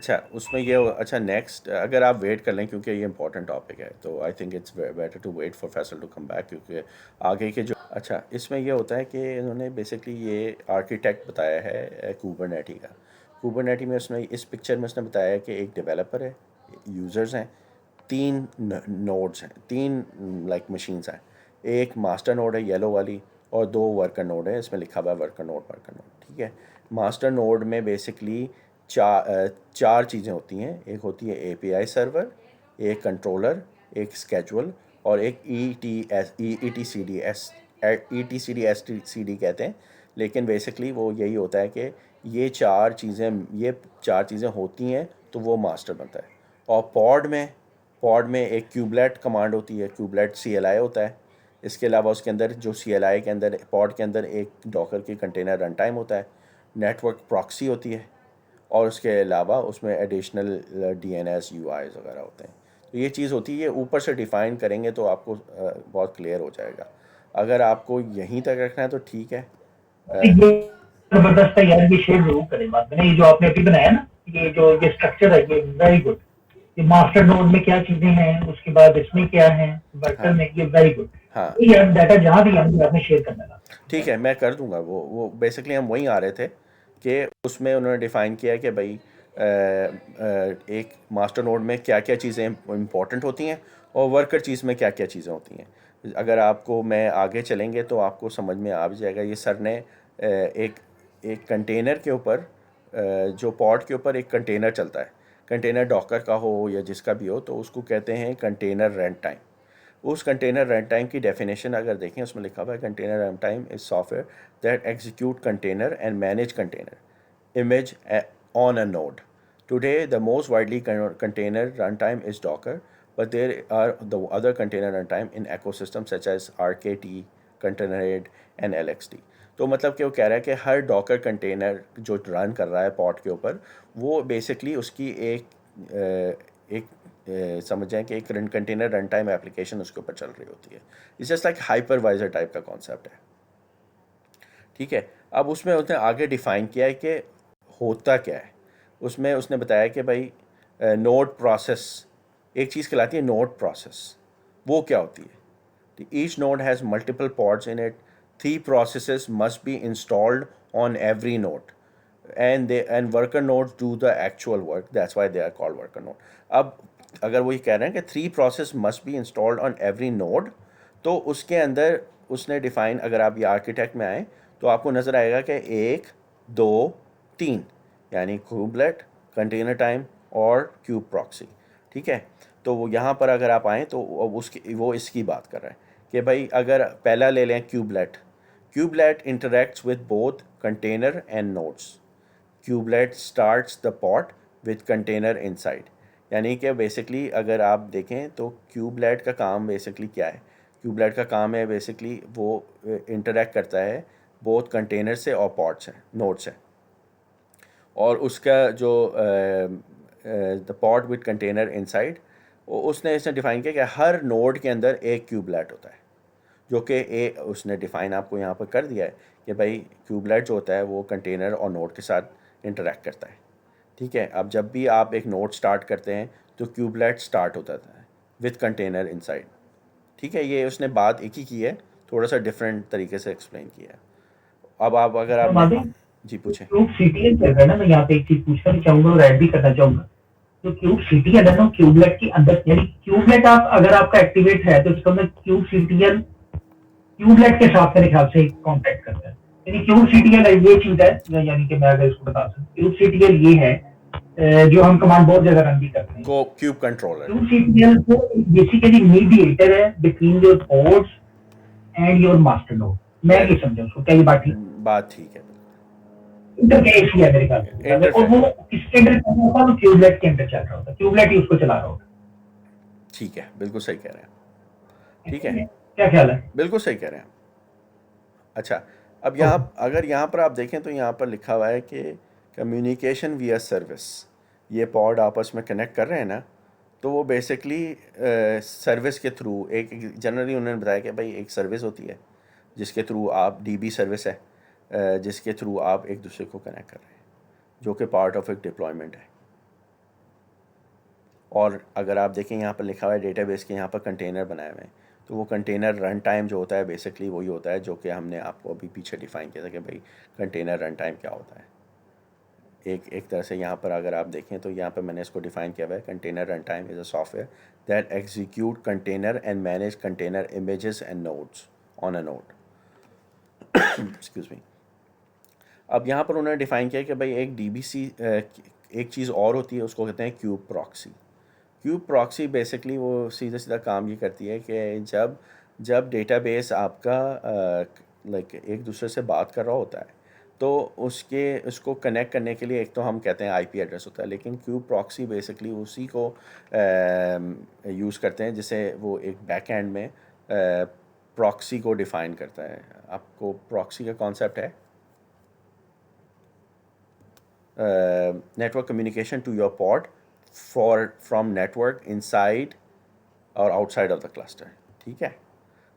अच्छा उसमें ये अच्छा नेक्स्ट अगर आप वेट कर लें क्योंकि ये इंपॉर्टेंट टॉपिक है तो I think it's better to wait for Faisal to come back क्योंकि आगे के जो अच्छा इसमें ये होता है कि इन्होंने बेसिकली ये आर्किटेक्ट बताया है कुबरनेटी का। कुबरनेटी में उसने इस पिक्चर में उसने बताया है कि एक डेवलपर है, यूज़र्स हैं, तीन नोड्स हैं, तीन लाइक मशीन्स हैं। एक मास्टर नोड है येलो वाली और दो वर्कर नोड है, इसमें लिखा हुआ है वर्कर नोड। ठीक है, मास्टर नोड में बेसिकली चार चीज़ें होती हैं। एक होती है एपीआई सर्वर, एक कंट्रोलर, एक स्केजुअल और एक ई टी सी डी कहते हैं। लेकिन बेसिकली वो यही होता है कि ये चार चीज़ें होती हैं तो वो मास्टर बनता है। और पॉड में एक क्यूबलेट कमांड होती है, क्यूबलेट CLI होता है। इसके अलावा उसके अंदर जो CLI के अंदर पॉड के अंदर एक डॉकर की कंटेनर रन टाइम होता है, नेटवर्क प्रॉक्सी होती है और उसके अलावा उसमें एडिशनल DNS UIs वगैरह होते हैं। तो ये चीज़ होती है, ये ऊपर से डिफ़ाइन करेंगे तो आपको बहुत क्लियर हो जाएगा। अगर आपको यहीं तक रखना है तो ठीक है। ये जबरदस्त है यार, ये शेयर जरूर करें बाद में ना। ये जो आपने अभी बनाया ना, ये स्ट्रक्चर है, ये वेरी गुड। ये मास्टर नोड में क्या चीजें हैं, उसके बाद इसमें क्या है, वर्कर हाँ में, ये वेरी गुड। हाँ ये यार डाटा जहाँ भी आपने शेयर करना था, ठीक है, मैं कर दूंगा। वो बेसिकली हम वहीं आ रहे थे कि उसमें उन्होंने डिफ़ाइन किया कि भाई एक मास्टर नोड में क्या क्या चीज़ें इंपॉर्टेंट होती हैं और वर्कर चीज़ में क्या क्या चीज़ें होती हैं। अगर आपको मैं आगे चलेंगे तो आपको समझ में आ भी जाएगा। ये सर ने एक एक कंटेनर के ऊपर जो पॉड के ऊपर एक कंटेनर चलता है, कंटेनर डॉकर का हो या जिसका भी हो, तो उसको कहते हैं कंटेनर रन टाइम। उस कंटेनर रन टाइम की डेफिनेशन अगर देखें, उसमें लिखा हुआ है container run time is software that execute container and manage container image on a node. Today, the most widely container runtime is Docker, but there are the other container runtime in ecosystems such as RKT, Containerhead and LXD. तो मतलब कि वो कह रहा है कि हर Docker container जो run कर रहा है पॉड के ऊपर, वो बेसिकली उसकी समझ जाएं कि एक कंटेनर रन टाइम एप्लीकेशन उसके ऊपर चल रही होती है। It's just like hypervisor type का कॉन्सेप्ट है। ठीक है, अब उसमें उसने आगे डिफ़ाइन किया है कि होता क्या है। उसमें उसने बताया कि भाई नोड प्रोसेस एक चीज़ कहलाती है, नोड प्रोसेस। वो क्या होती है? Each node has multiple pods in it, three processes must be installed on every node and worker nodes do the actual work, that's why they are called worker node. अब अगर वो ये कह रहे हैं कि three process must be installed on every node, तो उसके अंदर उसने डिफ़ाइन, अगर आप ये आर्किटेक्ट में आएँ तो आपको नज़र आएगा कि एक, दो, तीन, यानी क्यूबलेट, कंटेनर टाइम और क्यूब प्रॉक्सी। ठीक है, तो वो यहाँ पर अगर आप आएँ तो अब उसकी वो इसकी बात कर रहा है कि भाई अगर पहला ले लें kubelet, kubelet interacts with both container end nodes. Kubelet starts the pot with container inside. यानी कि बेसिकली अगर आप देखें तो क्यूबलेट का काम बेसिकली क्या है? क्यूबलेट का काम है बेसिकली वो इंटरेक्ट करता है बोथ कंटेनर से और पॉट से, नोड से। और उसका जो the pot with container inside, उसने इसने डिफ़ाइन किया कि हर नोड के अंदर एक क्यूबलेट होता है, जो कि उसने डिफ़ाइन आपको यहाँ पर कर दिया है कि भाई क्यूबलेट जो होता है वो कंटेनर और नोड के साथ इंटरेक्ट करता है। ठीक है, अब जब भी आप एक नोड स्टार्ट करते हैं तो क्यूबलेट स्टार्ट होता है विथ कंटेनर इनसाइड। ठीक है, ये उसने बात एक ही की है, थोड़ा सा डिफरेंट तरीके से एक्सप्लेन किया है। अब आप अगर तो आपने मालूम जी पूछें। क्यूब सीटीएल चल रहा है ना, मैं यहाँ पे एक चीज पूछना भी चाहूंगा और ऐड भी करना चाहूंगा। जो क्यूब सीटीएल है ना, क्यूबलेट के अंदर, यानी क्यूबलेट आप अगर आपका एक्टिवेट है तो इसको मैं क्यूब सीटीएल क्यूबलेट के साथ मेरे ख्याल से कॉन्टेक्ट करता है। यानी क्यूब सीटीएल ये चीज है, यानी कि मैं अगर इसको बता सकूं, क्यूब सीटीएल ये है जो हम कमांड बहुत जगह रन भी करते हैं। को क्यूब कंट्रोलर। क्यूब सीटीएल तो बेसिकली मीडिएटर है between your ports and your master node. मैं वेरी ये समझा उसको, क्या ये बात ठीक? बात ठीक है, इंटरफेस ही है मेरे ख्याल से, और इंटरफेस। वो किसके अंदर चल रहा होता है? तो ट्यूबलाइट के अंदर चल रहा होता है, ट्यूबलाइट ही उसको चला रहा होता ठीक है, बिल्कुल सही कह रहे हैं। ठीक है, है। क्या ख्याल है? बिल्कुल सही कह रहे हैं। अच्छा, अब ओके। यहाँ अगर यहाँ पर आप देखें तो यहाँ पर लिखा हुआ है कि कम्युनिकेशन विया सर्विस। ये पॉड आपस में कनेक्ट कर रहे हैं ना, तो वो बेसिकली सर्विस के थ्रू एक जनरली उन्होंने बताया कि भाई एक सर्विस होती है जिसके थ्रू आप डीबी सर्विस है, जिसके थ्रू आप एक दूसरे को कनेक्ट कर रहे हैं, जो कि पार्ट ऑफ एक डिप्लॉयमेंट है। और अगर आप देखें यहाँ पर लिखा हुआ है डेटाबेस के यहाँ पर कंटेनर बनाए हुए हैं, तो वो कंटेनर रन टाइम जो होता है बेसिकली वही होता है जो कि हमने आपको अभी पीछे डिफ़ाइन किया था कि भाई कंटेनर रन टाइम क्या होता है। एक तरह से यहाँ पर अगर आप देखें तो यहाँ पर मैंने इसको डिफ़ाइन किया हुआ है, container run time is a software that execute container and manage container images end nodes on a node. Excuse me. अब यहाँ पर उन्होंने डिफ़ाइन किया कि भाई एक डीबीसी एक चीज़ और होती है, उसको कहते हैं cube proxy. Cube proxy basically वो सीधा सीधा काम ये करती है कि जब जब डेटाबेस आपका लाइक एक दूसरे से बात कर रहा होता है तो उसको कनेक्ट करने के लिए एक तो हम कहते हैं आईपी एड्रेस होता है, लेकिन क्यूब प्रॉक्सी बेसिकली उसी को यूज़ करते हैं जिसे वो एक बैक एंड में प्रॉक्सी को डिफ़ाइन करता है। आपको प्रॉक्सी का कॉन्सेप्ट है network communication to your pod from network inside और आउटसाइड ऑफ द क्लस्टर। ठीक है,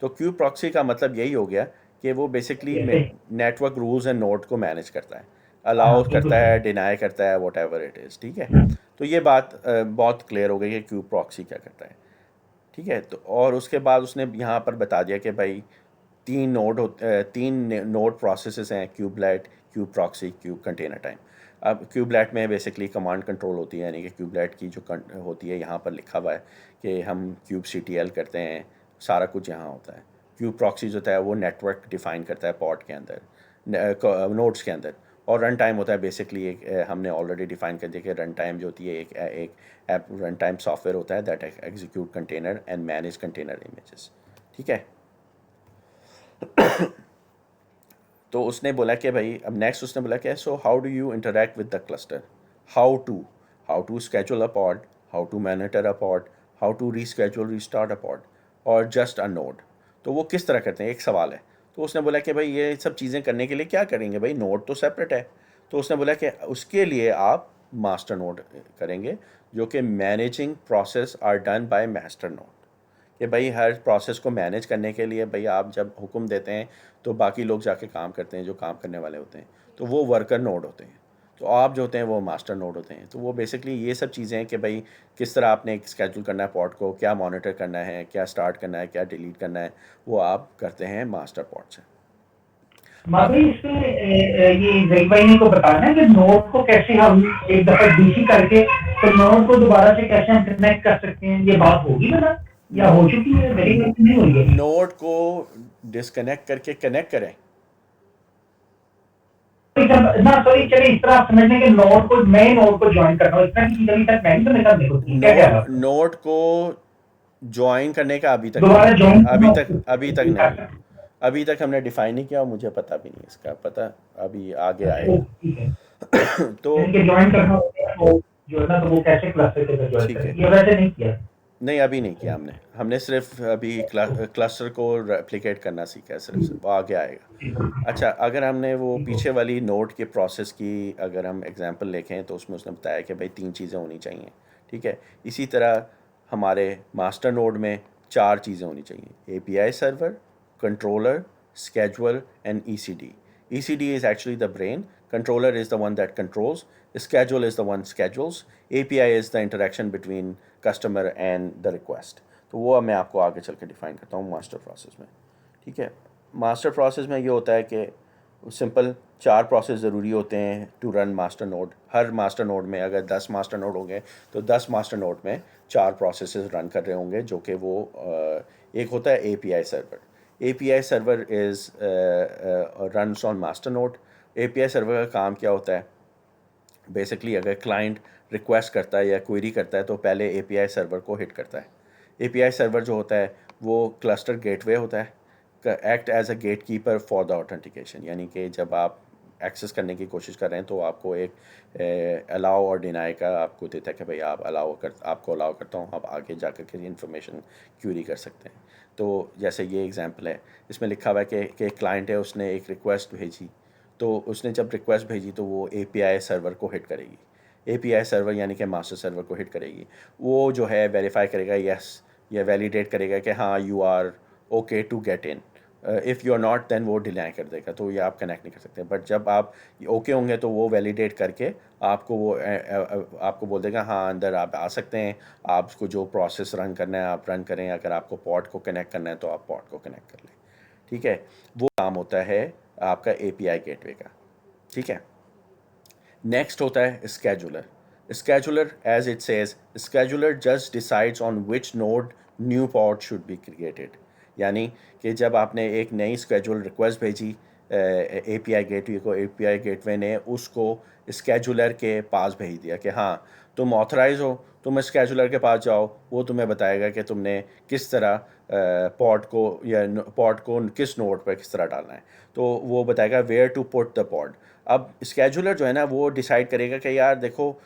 तो क्यूब प्रॉक्सी का मतलब यही हो गया कि वो बेसिकली जैसे नेटवर्क रूल्स एंड नोड को मैनेज करता है, हाँ अलाउ बिल्कुल करता सही। है, डिनाई करता है, वॉट एवर इट इज़। ठीक है, तो ये बात बहुत क्लियर हो गई कि क्यूब प्रॉक्सी क्या करता है। ठीक है, तो और उसके बाद उसने यहाँ पर बता दिया कि भाई तीन नोड प्रोसेसेस हैं, kubelet, cube proxy, cube container time. अब क्यूबलेट में बेसिकली कमांड कंट्रोल होती है, यानी कि क्यूबलेट की जो होती है यहाँ पर लिखा हुआ है कि हम क्यूब CTL करते हैं, सारा कुछ यहाँ होता है। क्यूब प्रॉक्सी जो होता है वो नेटवर्क डिफ़ाइन करता है पॉड के अंदर, नोड्स के अंदर। और रन टाइम होता है बेसिकली एक हमने ऑलरेडी डिफ़ाइन कर दिया कि रन टाइम जो होती है एक ऐप रन टाइम सॉफ्टवेयर होता है that execute container and manage container images. ठीक है, तो उसने बोला कि भाई अब नेक्स्ट उसने बोला कि so how do you interact with the cluster, how to schedule a pod, how to monitor a pod, how to reschedule restart a pod और जस्ट अ नोड। तो वो किस तरह करते हैं, एक सवाल है। तो उसने बोला कि भाई ये सब चीज़ें करने के लिए क्या करेंगे, भाई नोड तो सेपरेट है। तो उसने बोला कि उसके लिए आप मास्टर नोड करेंगे, जो कि managing process are done by master node. कि भाई हर प्रोसेस को मैनेज करने के लिए भाई आप जब हुक्म देते हैं तो बाकी लोग जाके काम करते हैं, जो काम करने वाले होते हैं, तो वो वर्कर नोड होते हैं। तो आप जो होते हैं वो मास्टर नोड होते हैं। तो वो बेसिकली ये सब चीज़ें हैं कि भाई किस तरह आपने एक स्केड्यूल करना है पॉड को, क्या मॉनिटर करना है, क्या स्टार्ट करना है, क्या डिलीट करना है, वो आप करते हैं मास्टर पॉड से। माधुरी अब इसमें ये जई भाई ने को बताना है कि नोड को कैसे हम एक दफा डीसी करके तो नोड को दोबारा से कैसे हम कनेक्ट कर सकते हैं, ये बात होगी ना या नो हो चुकी है, मेरी बात नहीं हुई है। नोड को डिस्कनेक्ट करके कनेक्ट करें। ना सॉरी, चलिए इस तरह आप समझने के नोड को नए नोड को ज्वाइन करना हो, इतना की चीज अभी तक नहीं समझा मेरे को, क्या क्या नोड है नोड को ज्वाइन करने का अभी तक नहीं दोबारा है, ज्वाइन अभी करना तक अभी तक हो। नहीं, अभी तक हमने डिफाइन नहीं किया और मुझे पता भी नहीं इसका, पता अभी आगे अच्छा आएगा। ठीक है, तो यानी कि ज्वाइन करना होता है तो जो है ना, तो वो कैसे क्लासेस के अंदर ज्वाइन ठीक है, करेंगे, ये वैसे नहीं किया। नहीं अभी नहीं किया हमने हमने सिर्फ अभी क्लस्टर को रेप्लिकेट करना सीखा है, सिर्फ वो आगे आएगा। अच्छा, अगर हमने वो पीछे वाली नोड के प्रोसेस की अगर हम एग्जांपल देखें तो उसमें उसने बताया कि भाई 3 चीज़ें होनी चाहिए। ठीक है, इसी तरह हमारे मास्टर नोड में 4 चीज़ें होनी चाहिए, API server, controller, schedule, and ECD. ECD is actually the brain, controller is the one that controls, schedule is the one schedules, API is the interaction between customer and the request. तो वो मैं आपको आगे चल के define करता हूँ master process में। ठीक है, मास्टर प्रोसेस में ये होता है कि सिंपल 4 प्रोसेस ज़रूरी होते हैं टू रन मास्टर नोड। हर मास्टर नोड में अगर 10 मास्टर नोड होंगे तो 10 मास्टर नोड में 4 प्रोसेसेस रन कर रहे होंगे, जो कि वो एक होता है API server. API server is runs on master node. API server का काम क्या होता है, बेसिकली अगर क्लाइंट रिक्वेस्ट करता है या क्वेरी करता है तो पहले API सर्वर को हिट करता है। API सर्वर जो होता है वो क्लस्टर गेटवे होता है, act as a gate keeper for the authentication, यानी कि जब आप एक्सेस करने की कोशिश कर रहे हैं तो आपको एक अलाउ और डिनाई का आपको देता है कि भाई आप आपको अलाउ करता हूँ, आप आगे जाकर के इन्फॉर्मेशन क्यूरी कर सकते हैं। तो जैसे ये एग्जांपल है, इसमें लिखा हुआ है कि एक क्लाइंट है, उसने एक रिक्वेस्ट भेजी, तो उसने जब रिक्वेस्ट भेजी तो वो API सर्वर को हिट करेगी। API सर्वर यानी कि मास्टर सर्वर को हिट करेगी। वो जो है वेरीफाई करेगा, यस, या वैलिडेट करेगा कि हाँ you are okay to get in. If you are not then वो डिनाई कर देगा, तो ये आप कनेक्ट नहीं कर सकते। बट जब आप ओके होंगे तो वो वैलिडेट करके आपको वो आपको बोल देगा हाँ अंदर आप आ सकते हैं, आपको जो प्रोसेस रन करना है आप रन करें, अगर आपको पॉड को कनेक्ट करना है तो आप पॉड को कनेक्ट कर लें। ठीक है, वो काम होता है आपका API गेटवे का। ठीक है, नेक्स्ट होता है scheduler. Scheduler as it says, scheduler just decides on which node new pod should be created. यानी कि जब आपने एक नई स्केजुअल रिक्वेस्ट भेजी API गेटवे को, API गेटवे ने उसको स्केजुलर के पास भेज दिया कि हाँ तुम ऑथराइज हो, तुम स्केजुलर के पास जाओ, वो तुम्हें बताएगा कि तुमने किस तरह पॉड को या पॉड को किस नोड पर किस तरह डालना है। तो वो बताएगा where to put the pod. अब स्केजुलर जो है ना वो डिसाइड करेगा कि यार देखो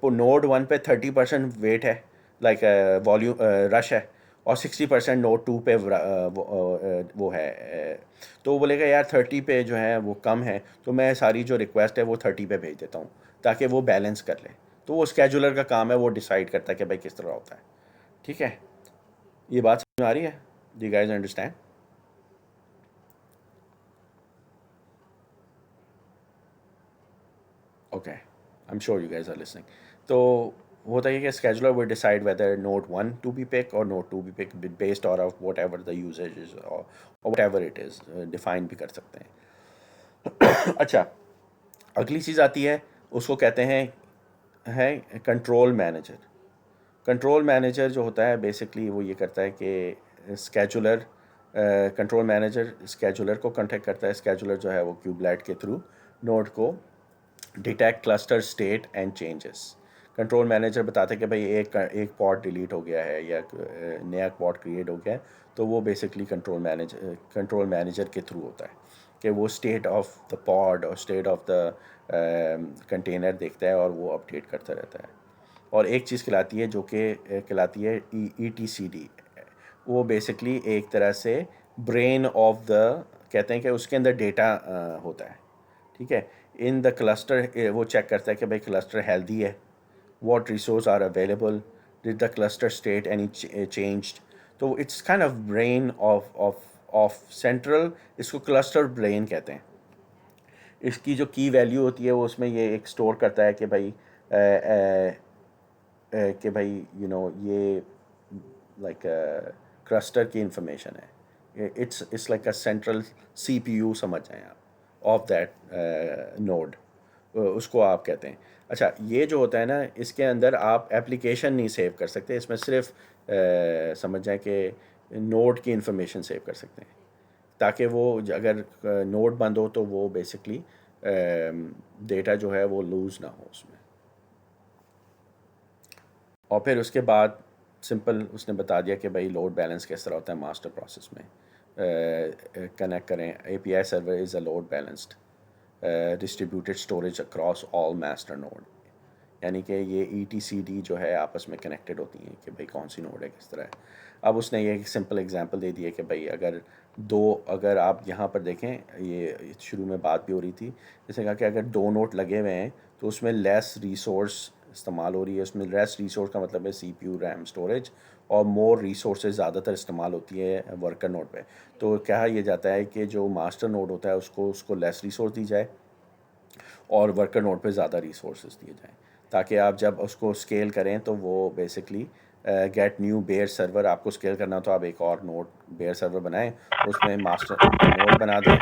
नोड 1 पे 30% वेट है, लाइक वॉल्यूम रश है, और 60% नोड 2 पे वो है, तो वो बोलेगा यार 30 पे जो है वो कम है, तो मैं सारी जो रिक्वेस्ट है वो 30 पे भेज देता हूँ ताकि वो बैलेंस कर ले। तो वो स्केजुलर का काम है, वो डिसाइड करता है कि भाई किस तरह होता है। ठीक है, ये बात समझ में आ रही है? Do you guys understand? Okay, I am sure you guys are listening. तो होता है कि scheduler will decide whether node 1 to be picked or node 2 be picked based out of whatever the usage is, or whatever it is, define भी कर सकते हैं। अच्छा, अगली चीज़ आती है, उसको कहते हैं कंट्रोल मैनेजर। कंट्रोल मैनेजर जो होता है बेसिकली वो ये करता है कि स्केजुलर कंट्रोल मैनेजर स्केजुलर को कॉन्टेक्ट करता है। स्केजुलर जो है वो क्यूबलाइट के थ्रू नोड को detect cluster state and changes. Control manager बताते हैं कि भाई एक पॉड डिलीट हो गया है या नया पॉड क्रिएट हो गया है, तो वो बेसिकली कंट्रोल मैनेजर के थ्रू होता है कि वो स्टेट ऑफ द पॉड और स्टेट ऑफ द कंटेनर देखता है और वो अपडेट करता रहता है। और एक चीज़ कहलाती है जो कि कहलाती है ETCD। वो बेसिकली एक तरह से ब्रेन ऑफ द, कहते हैं कि उसके अंदर डेटा होता है। ठीक है, इन द क्लस्टर वो चेक करता है कि भाई क्लस्टर हेल्दी है, what resource are available, did the cluster state any changed. तो it's kind of brain of central, इसको क्लस्टर ब्रेन कहते हैं। इसकी जो की वैल्यू होती है वो उसमें ये एक स्टोर करता है कि भाई यू नो ये लाइक क्लस्टर की इंफॉर्मेशन है। It's like a central CPU समझ जाएं आप ऑफ दैट नोड, उसको आप कहते हैं। अच्छा, ये जो होता है ना इसके अंदर आप एप्लीकेशन नहीं सेव कर सकते, इसमें सिर्फ समझ जाएं कि नोड की इंफॉर्मेशन सेव कर सकते हैं, ताकि वो अगर नोड बंद हो तो वो बेसिकली डेटा जो है वो लूज़ ना हो उसमें। और फिर उसके बाद सिंपल उसने बता दिया कि भाई लोड बैलेंस किस तरह होता है मास्टर प्रोसेस में। कनेक्ट करें, API server is a load balanced distributed storage across all master node. यानी कि ये ETCD जो है आपस में कनेक्टेड होती हैं कि भाई कौन सी नोड है किस तरह है। अब उसने ये एक सिंपल एग्जांपल दे दिया कि भाई अगर आप यहाँ पर देखें, ये शुरू में बात भी हो रही थी, जैसे कहा कि अगर 2 नोड लगे हुए हैं तो उसमें लेस रिसोर्स इस्तेमाल हो रही है। उसमें लेस रिसोर्स का मतलब है CPU RAM स्टोरेज, और मोर रिसोर्सेज ज़्यादातर इस्तेमाल होती है वर्कर नोड पे। तो कहा यह जाता है कि जो मास्टर नोड होता है उसको लेस रिसोर्स दी जाए और वर्कर नोड पे ज़्यादा रिसोर्सेज दिए जाएँ, ताकि आप जब उसको स्केल करें तो वो basically get new bare server, आपको स्केल करना हो तो आप एक और नोड बेयर सर्वर बनाएं, उसमें मास्टर नोड बना दें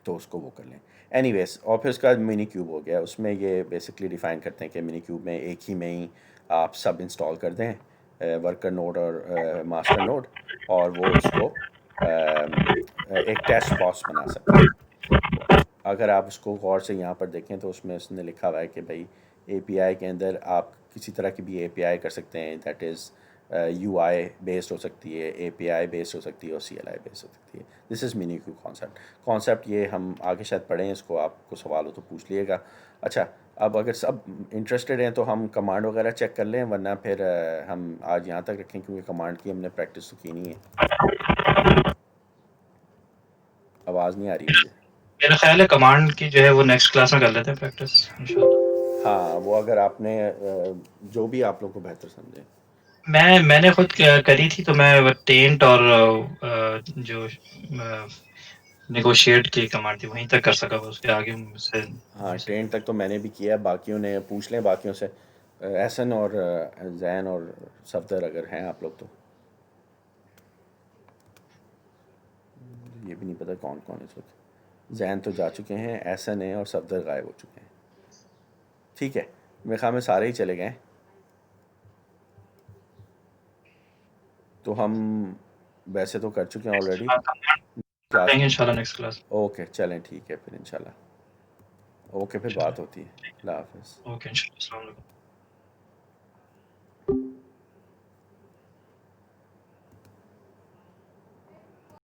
तो उसको वो कर लें। एनीवेज, और फिर उसका मिनी क्यूब हो गया, उसमें ये बेसिकली डिफ़ाइन करते हैं कि मिनी क्यूब में एक ही में ही आप सब इंस्टॉल कर दें, वर्कर नोड और मास्टर नोड, और वो उसको एक टेस्ट बॉक्स बना सकते हैं। अगर आप उसको गौर से यहाँ पर देखें तो उसमें उसने लिखा हुआ है कि भाई API के अंदर आप किसी तरह की भी API कर सकते हैं, दैट इज़ UI बेस्ड हो सकती है, API बेस्ड हो सकती है और CLI बेस्ड हो सकती है। This is mini cube concept ये हम आगे शायद पढ़ें, इसको आपको सवाल हो तो पूछ लिएगा। अच्छा, अब अगर सब इंटरेस्टेड हैं तो हम कमांड वगैरह चेक कर लें, वरना फिर हम आज यहाँ तक रखें क्योंकि कमांड की हमने प्रैक्टिस तो की नहीं है। आवाज़ नहीं आ रही मुझे। मेरा ख्याल है कमांड की जो है वो नेक्स्ट क्लास में कर लेते हैं प्रैक्टिस इंशाल्लाह। हाँ, वो अगर आपने जो भी आप लोग को बेहतर समझे। मैंने खुद करी थी, तो मैं टेंट और जो नेगोशिएट की कमांड थी वहीं तक कर सका, उसके आगे मुझसे हाँ, टेंट तक तो मैंने भी किया, बाकियों ने पूछ लें बाकियों से, एहसन और जैन और सफदर अगर हैं आप लोग तो। ये भी नहीं पता कौन कौन इस वक्त। जैन तो जा चुके हैं, एहसन है और सफदर गायब हो चुके हैं। ठीक है, मेरे ख्याल में सारे ही चले गए। तो हम वैसे तो कर चुके हैं ऑलरेडी क्लास लेंगे में। इंशाल्लाह नेक्स्ट क्लास। ओके चलें, ठीक है फिर इंशाल्लाह। ओके, फिर बात होती है। अल्लाह हाफिज़। ओके इंशाल्लाह। अस्सलाम वालेकुम।